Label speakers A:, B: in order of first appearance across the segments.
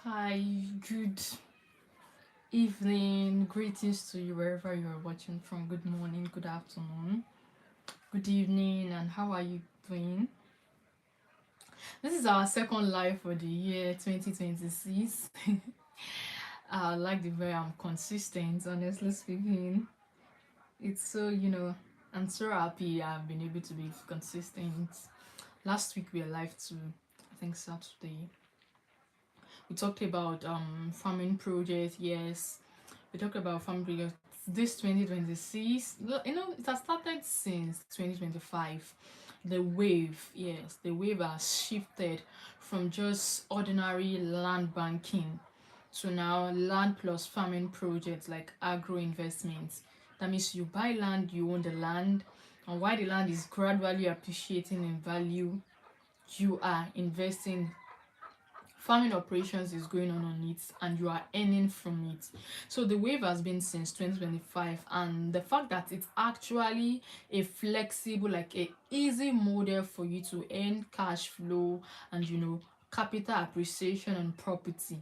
A: Hi, good evening, greetings to you wherever you are watching from. Good morning, good afternoon, good evening, and how are you doing? This is our second live for the year 2026. I like the way I'm consistent, honestly speaking. It's so, I'm so happy I've been able to be consistent. Last week we were live too, I think Saturday. We talked about farming project, yes. We talked about farming project this 2026. It has started since 2025. The wave, yes, the wave has shifted from just ordinary land banking to now land plus farming projects like agro investments. That means you buy land, you own the land, and while the land is gradually appreciating in value, you are investing. Farming operations is going on it and you are earning from it. So the wave has been since 2025, and the fact that it's actually a flexible, like a easy model for you to earn cash flow and capital appreciation on property.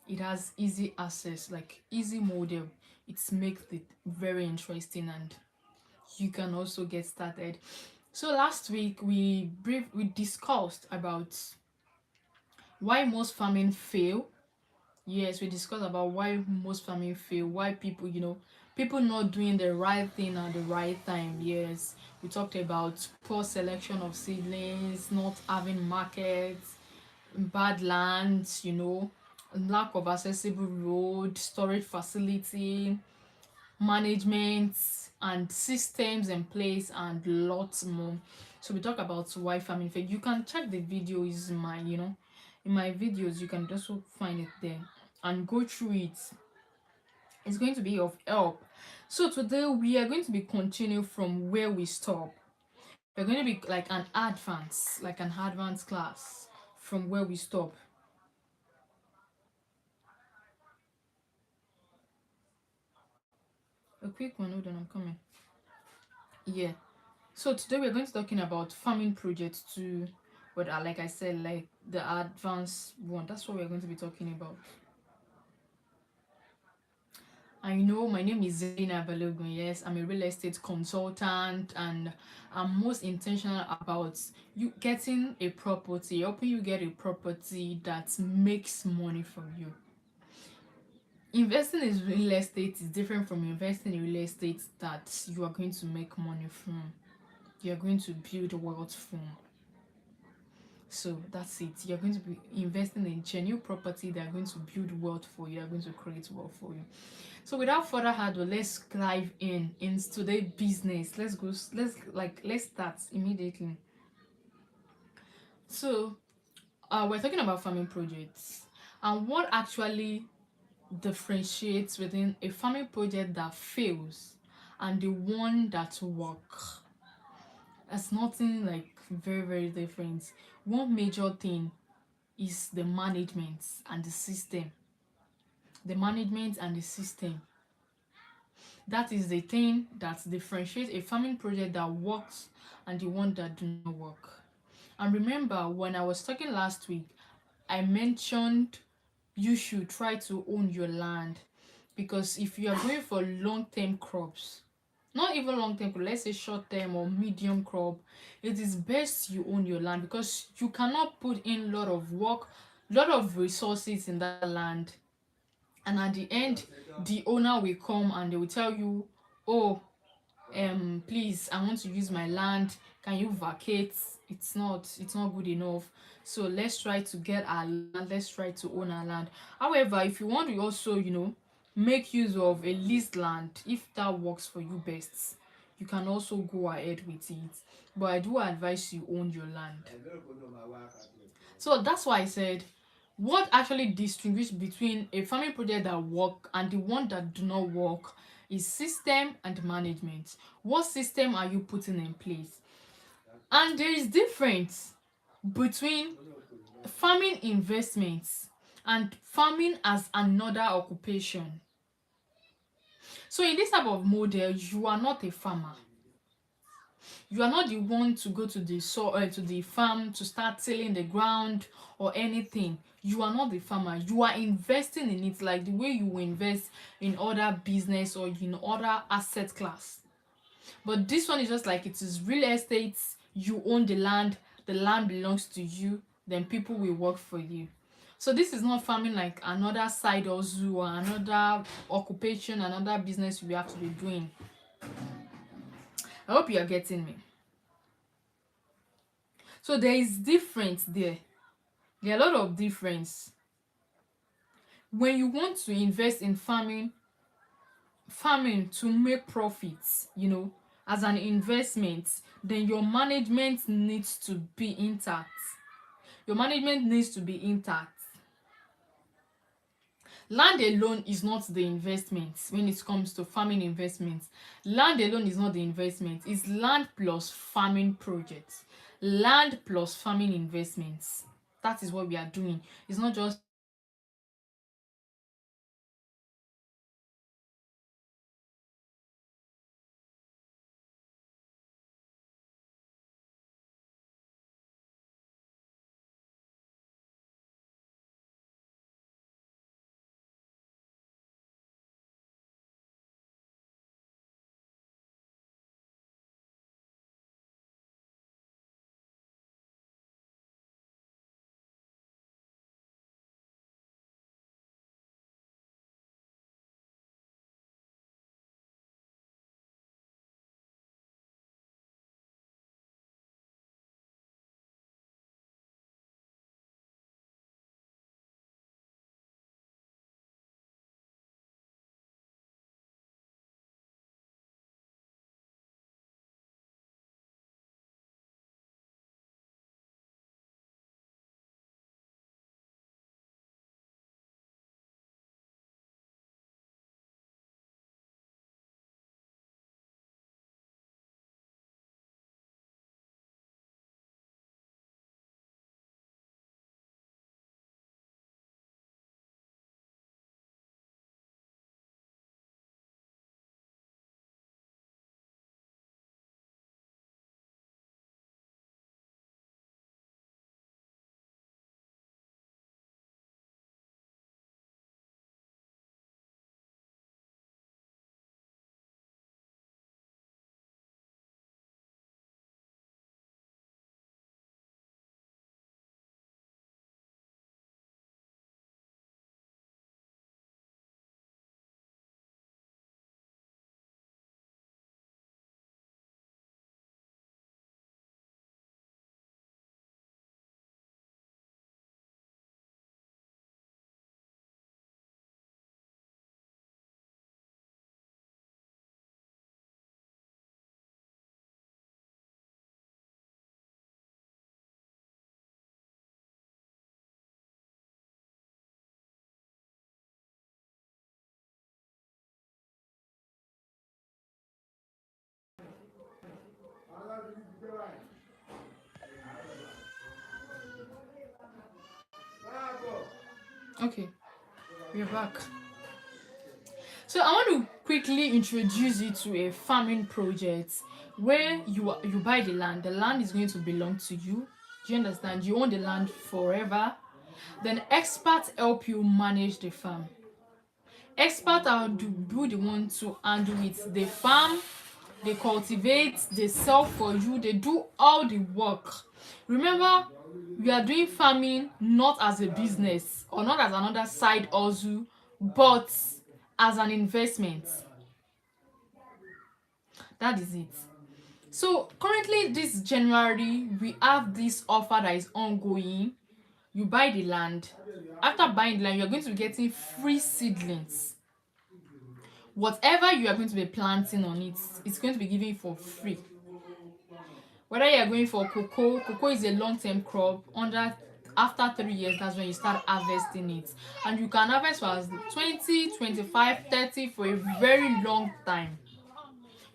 A: It has easy access, like easy model. It makes it very interesting, and you can also get started. So last week we discussed about why most farming fail. Yes, we discussed about why most farming fail, why people not doing the right thing at the right time. Yes, we talked about poor selection of seedlings, not having markets, bad lands, lack of accessible road, storage facility, management, and systems in place, and lots more. So we talk about why farming fail. You can check the videos in my videos. You can also find it there and go through it. It's going to be of help. So today we are going to be continue from where we stop. We're going to be like an advanced class from where we stop. A quick one, hold on, I'm coming. Yeah. So today we're going to talking about farming projects too, but like I said, like the advanced one. That's what we're going to be talking about. I know my name is Zaina Balogun. Yes, I'm a real estate consultant, and I'm most intentional about you getting a property, helping you get a property that makes money for you. Investing in real estate is different from investing in real estate that you are going to make money from. You are going to build wealth from. So that's it. You're going to be investing in genuine property that are going to build wealth for you, are going to create wealth for you. So without further ado, let's dive in today's business. Let's start immediately. So we're talking about farming projects and what actually differentiates within a farming project that fails and the one that works. That's nothing like very different. One major thing is the management and the system. The management and the system. That is the thing that differentiates a farming project that works and the one that do not work. And remember, when I was talking last week, I mentioned you should try to own your land, because if you are going for long-term crops, not even long-term, let's say short-term or medium crop, it is best you own your land, because you cannot put in a lot of work, lot of resources in that land, and at the end the owner will come and they will tell you, oh, please, I want to use my land, can you vacate? It's not good enough. So let's try to get our land, let's try to own our land. However, if you want to also make use of a leased land, if that works for you best, you can also go ahead with it, but I do advise you own your land. So that's why I said what actually distinguish between a farming project that work and the one that do not work is system and management. What system are you putting in place? And there is difference between farming investments and farming as another occupation. So in this type of model, you are not a farmer. You are not the one to go to the to the farm to start tilling the ground or anything. You are not the farmer. You are investing in it like the way you invest in other business or in other asset class. But this one is just like it is real estate. You own the land belongs to you, then people will work for you. So this is not farming like another side hustle or another occupation, another business you have to be doing. I hope you are getting me. So there is difference there. There are a lot of difference. When you want to invest in farming to make profits, as an investment, then your management needs to be intact. Your management needs to be intact. Land alone is not the investment when it comes to farming investments. Land alone is not the investment. It's land plus farming projects. Land plus farming investments. That is what we are doing. It's not just okay. We're back. So I want to quickly introduce you to a farming project where you buy the land. The land is going to belong to you. Do you understand? You own the land forever. Then experts help you manage the farm. Experts are do the one to handle it. They farm, they cultivate, they sell for you, they do all the work. Remember, we are doing farming not as a business or not as another side hustle, but as an investment. That is it. So currently this January we have this offer that is ongoing. You buy the land. After buying the land, you are going to be getting free seedlings. Whatever you are going to be planting on it, it's going to be given for free. Whether you are going for cocoa is a long-term crop. After 3 years, that's when you start harvesting it, and you can harvest for as 20, 25, 30 for a very long time.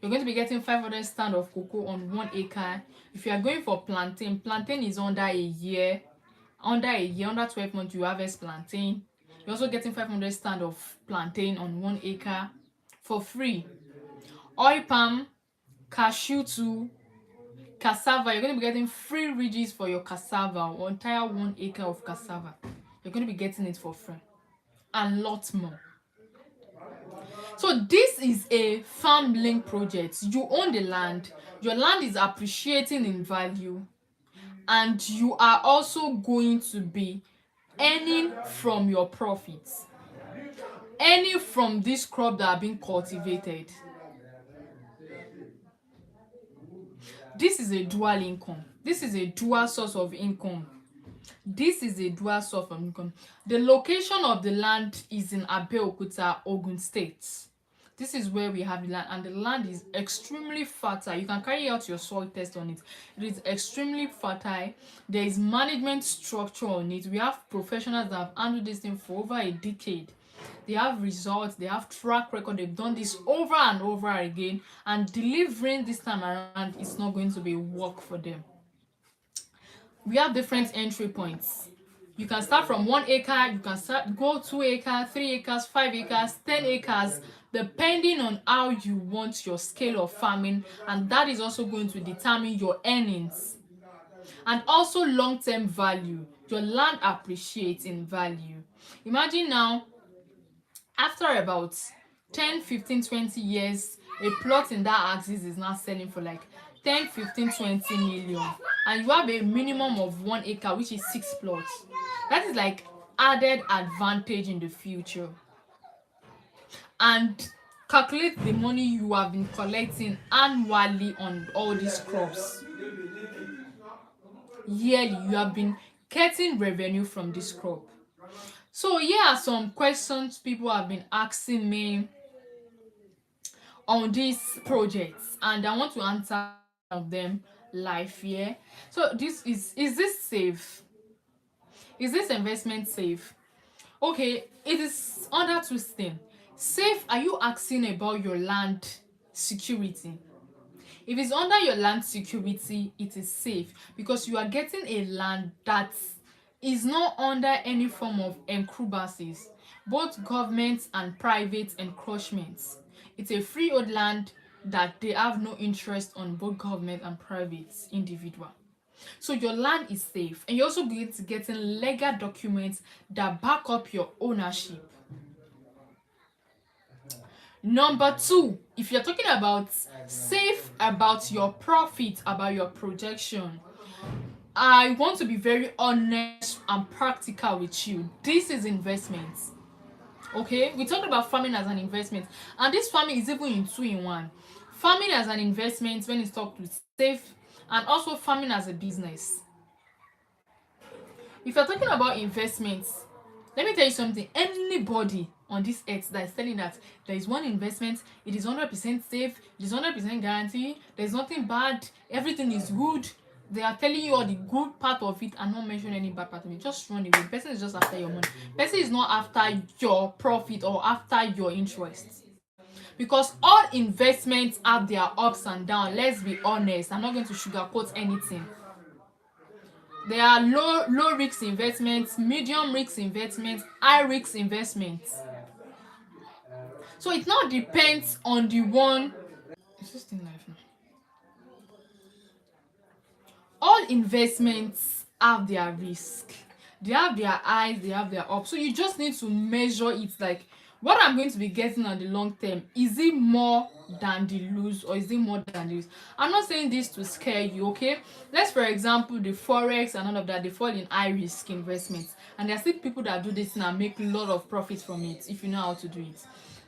A: You're going to be getting 500 stand of cocoa on 1 acre. If you are going for plantain is under a year. Under 12 months, you harvest plantain. You're also getting 500 stand of plantain on 1 acre for free. Oil palm, cashew too, Cassava, you're going to be getting free ridges for your cassava, or entire 1 acre of cassava. You're going to be getting it for free, and lots more. So this is a farm link project. You own the land, your land is appreciating in value, and you are also going to be earning from your profits, earning from this crop that are being cultivated. This is a dual income. This is a dual source of income. This is a dual source of income. The location of the land is in Abeokuta, Ogun State. This is where we have the land, and the land is extremely fertile. You can carry out your soil test on it. It is extremely fertile. There is management structure on it. We have professionals that have handled this thing for over a decade. They have results, they have track record, they've done this over and over again, and delivering this time around is not going to be work for them. We have different entry points. You can start from 1 acre, you can go 2 acres, 3 acres, 5 acres, 10 acres, depending on how you want your scale of farming, and that is also going to determine your earnings. And also long-term value. Your land appreciates in value. Imagine now, after about 10, 15, 20 years, a plot in that axis is now selling for like 10, 15, 20 million, and you have a minimum of 1 acre, which is 6 plots. That is like added advantage in the future. And calculate the money you have been collecting annually on all these crops. Yearly, you have been getting revenue from this crop. So here are some questions people have been asking me on these projects, and I want to answer of them live here. So this is this safe? Is this investment safe? Okay, it is under two things. Safe, are you asking about your land security? If it's under your land security, it is safe because you are getting a land that is not under any form of encroaches, both government and private encroachments. It's a freehold land that they have no interest on, both government and private individual. So your land is safe, and you're also going to get legal documents that back up your ownership. Number two, if you're talking about safe about your profit, about your projection, I want to be very honest and practical with you. This is investment. Okay, we talked about farming as an investment, and this farming is even in 2 in 1. Farming as an investment when it's talked with safe, and also farming as a business. If you're talking about investments, let me tell you something. Anybody on this earth that is telling that there is one investment, it is 100% safe, it is 100% guaranteed, there's nothing bad, everything is good, they are telling you all the good part of it and not mention any bad part of it, just run away. The person is just after your money. The person is not after your profit or after your interest. Because all investments have their ups and downs. Let's be honest. I'm not going to sugarcoat anything. There are low risk investments, medium risk investments, high risk investments. So it now depends on the one. It's just in life now. All investments have their risk. They have their highs, they have their ups. So you just need to measure it, like, what I'm going to be getting on the long term, is it more than the lose, or is it more than the lose? I'm not saying this to scare you, okay? Let's, for example, the forex and all of that, they fall in high risk investments, and there are still people that do this and make a lot of profits from it if you know how to do it.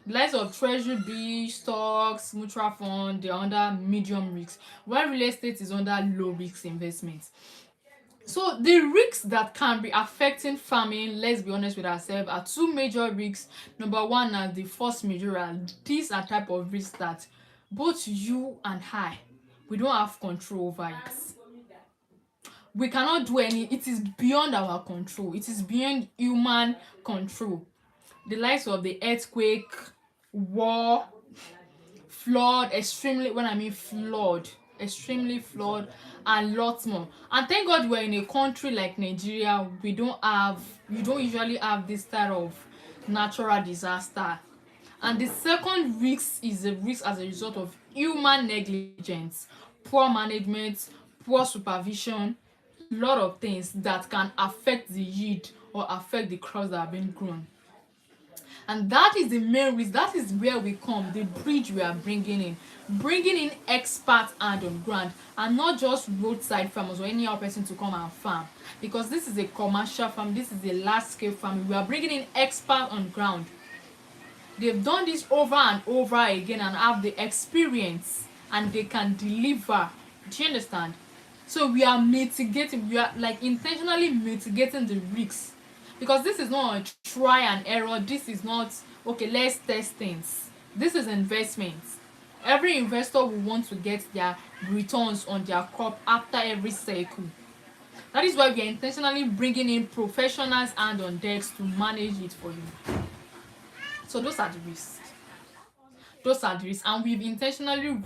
A: The likes of treasury bill, stocks, mutual fund, they're under medium risk, while real estate is under low risk investments. So the risks that can be affecting farming, let's be honest with ourselves, are two major risks. Number one are the force majeure. These are type of risks that both you and I, we don't have control over it. We cannot do any, it is beyond our control. It is beyond human control. The likes of the earthquake, war, flood, extremely flood, and lots more. And thank God we're in a country like Nigeria. We don't usually have this type of natural disaster. And the second risk is a risk as a result of human negligence, poor management, poor supervision, a lot of things that can affect the yield or affect the crops that are being grown. And that is the main reason, that is where we come, the bridge we are bringing in experts and on ground, and not just roadside farmers or any other person to come and farm, because this is a commercial farm, this is a large scale farming. We are bringing in experts on ground. They've done this over and over again and have the experience, and they can deliver. Do you understand? So we are mitigating, we are like intentionally mitigating the risks, because this is not a try and error. This is not okay, let's test things. This is investment. Every investor will want to get their returns on their crop after every cycle. That is why we are intentionally bringing in professionals and on decks to manage it for you. So those are the risks. And we've intentionally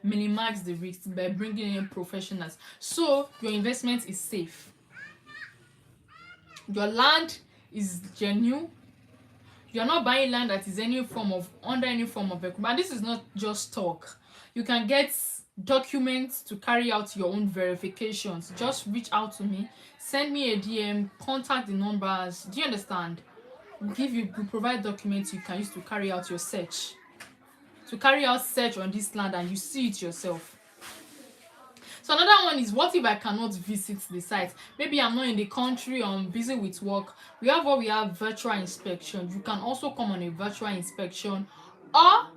A: minimized the risks by bringing in professionals, so your investment is safe. Your land is genuine. You're not buying land that is under any form of equipment. This is not just talk. You can get documents to carry out your own verifications. Just reach out to me, send me a DM, contact the numbers. Do you understand? We provide documents you can use to carry out your search. To carry out search on this land and you see it yourself. So another one is, what if I cannot visit the site? Maybe I'm not in the country or I'm busy with work. We have virtual inspection. You can also come on a virtual inspection, or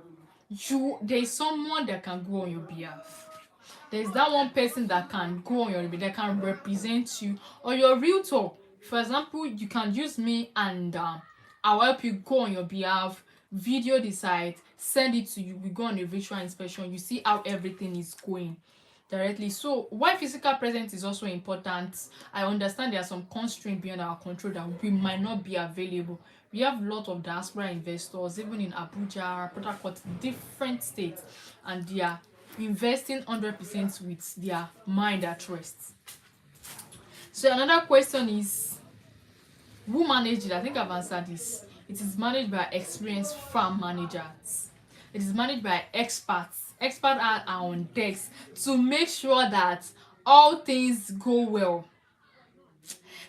A: there is someone that can go on your behalf. There's that one person that can go on your behalf, that can represent you, or your realtor. For example, you can use me and I'll help you go on your behalf, video the site, send it to you. We go on a virtual inspection, you see how everything is going directly. So why physical presence is also important, I understand there are some constraints beyond our control that we might not be available. We have a lot of diaspora investors, even in Abuja, Port Harcourt, different states, and they are investing 100% with their mind at rest. So another question is, who manage it? I think I've answered this. It is managed by experienced farm managers. It is managed by experts. Experts are on decks to make sure that all things go well.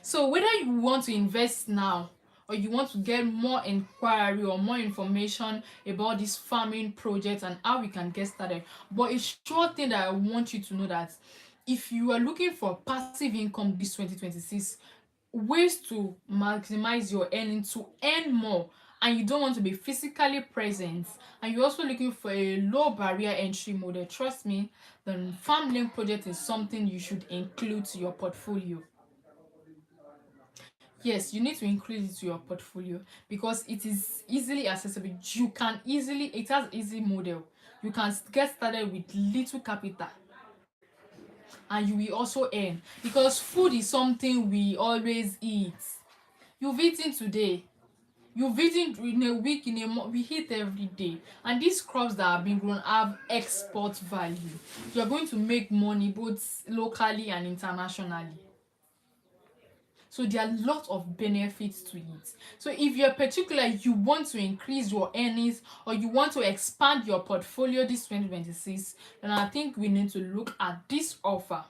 A: So whether you want to invest now or you want to get more inquiry or more information about this farming project and how we can get started, but a sure thing that I want you to know, that if you are looking for passive income this 2026, ways to maximize your earning, to earn more, and you don't want to be physically present, and you're also looking for a low barrier entry model, trust me, the farm link project is something you should include to your portfolio. Yes, you need to include it to your portfolio because it is easily accessible. It has easy model. You can get started with little capital and you will also earn, because food is something we always eat. You've eaten today, you've eaten in a week, in a month, we eat every day, and these crops that are being grown have export value. You're going to make money both locally and internationally. So there are a lot of benefits to it. So if you're particular, you want to increase your earnings or you want to expand your portfolio this 2026, then I think we need to look at this offer.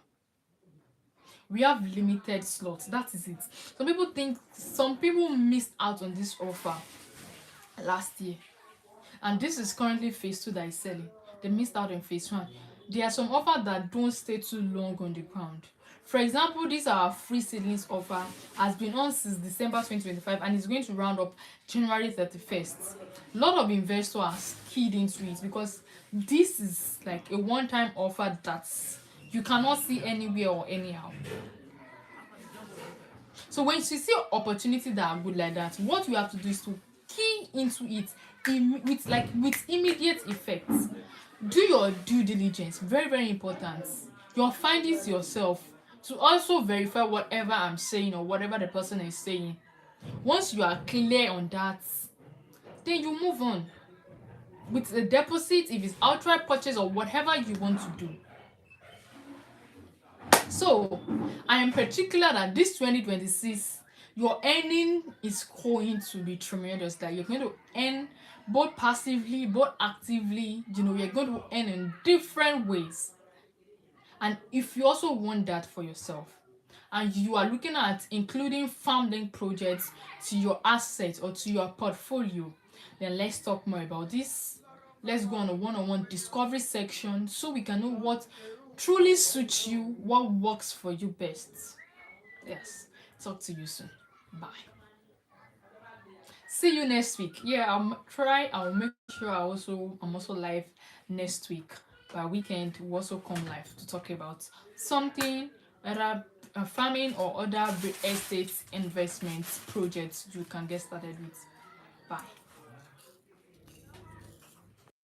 A: We have limited slots. That is it. Some people missed out on this offer last year, and this is currently phase 2 that is selling. They missed out on phase 1. There are some offers that don't stay too long on the ground. For example, this our free seedlings offer has been on since December 2025 and is going to round up January 31st. A lot of investors are keyed into it because this is like a one-time offer that you cannot see anywhere or anyhow. So when you see opportunities that are good like that, what you have to do is to key into it with immediate effects. Do your due diligence, very, very important. Your findings yourself, to also verify whatever I'm saying or whatever the person is saying. Once you are clear on that, then you move on with the deposit, if it's outright purchase or whatever you want to do. So I am particular that this 2026, your earning is going to be tremendous. That you're going to earn both passively, both actively. You're going to earn in different ways. And if you also want that for yourself, and you are looking at including farming projects to your assets or to your portfolio, then let's talk more about this. Let's go on a one-on-one discovery section so we can know what truly suits you, what works for you best. Yes, talk to you soon. Bye. See you next week. Yeah, I'll make sure I'm also live next week. By weekend we'll also come live to talk about something, whether farming or other estate investment projects you can get started with. Bye.